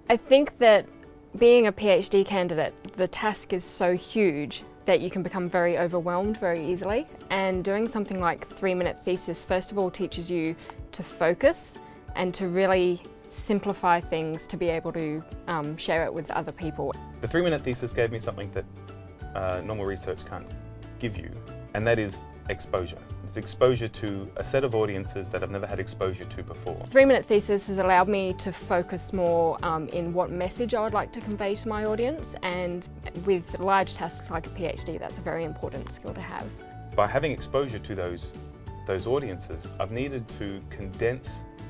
I think that being a PhD candidate, the task is so huge that you can become very overwhelmed very easily. And doing something like 3-minute thesis, first of all, teaches you to focus and to really simplify things to be able to share it with other people. The 3-minute thesis gave me something that normal research can't give you, and that is exposure. It's exposure to a set of audiences that I've never had exposure to before. 3-minute thesis has allowed me to focus more in what message I would like to convey to my audience, and with large tasks like a PhD, that's a very important skill to have. By having exposure to those audiences, I've needed to condense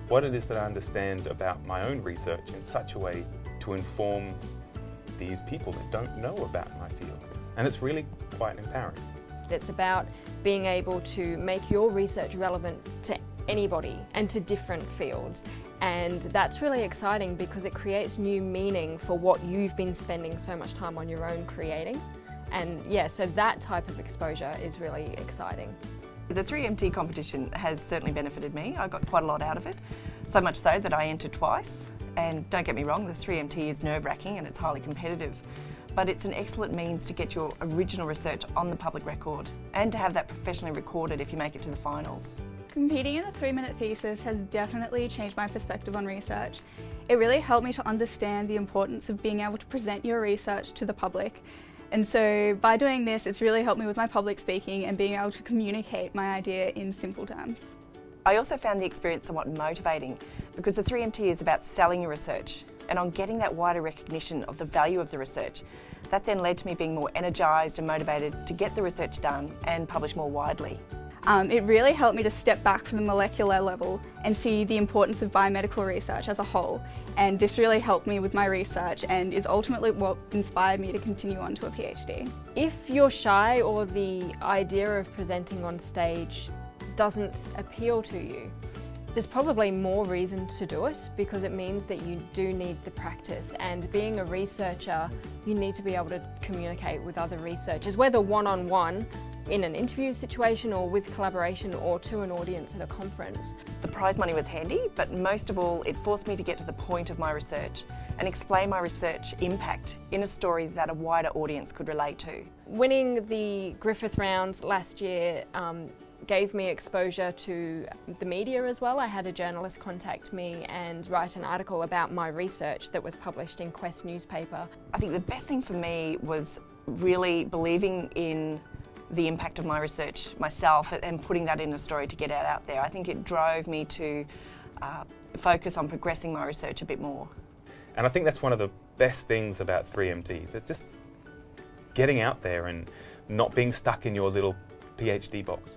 what it is that I understand about my own research in such a way to inform these people that don't know about my field. And it's really quite empowering. It's about being able to make your research relevant to anybody and to different fields. And that's really exciting because it creates new meaning for what you've been spending so much time on your own creating. And yeah, so that type of exposure is really exciting. The 3MT competition has certainly benefited me. I got quite a lot out of it, so much so that I entered twice. And don't get me wrong, the 3MT is nerve-wracking and it's highly competitive, but it's an excellent means to get your original research on the public record and to have that professionally recorded if you make it to the finals. Competing in the 3-minute thesis has definitely changed my perspective on research. It really helped me to understand the importance of being able to present your research to the public. And so by doing this, it's really helped me with my public speaking and being able to communicate my idea in simple terms. I also found the experience somewhat motivating because the 3MT is about selling your research, and on getting that wider recognition of the value of the research, that then led to me being more energised and motivated to get the research done and publish more widely. It really helped me to step back from the molecular level and see the importance of biomedical research as a whole, and this really helped me with my research and is ultimately what inspired me to continue on to a PhD. If you're shy or the idea of presenting on stage doesn't appeal to you, there's probably more reason to do it because it means that you do need the practice, and being a researcher, you need to be able to communicate with other researchers, whether one-on-one in an interview situation or with collaboration or to an audience at a conference. The prize money was handy, but most of all, it forced me to get to the point of my research and explain my research impact in a story that a wider audience could relate to. Winning the Griffith round last year gave me exposure to the media as well. I had a journalist contact me and write an article about my research that was published in Quest newspaper. I think the best thing for me was really believing in the impact of my research myself and putting that in a story to get it out there. I think it drove me to focus on progressing my research a bit more. And I think that's one of the best things about 3MT, that just getting out there and not being stuck in your little PhD box.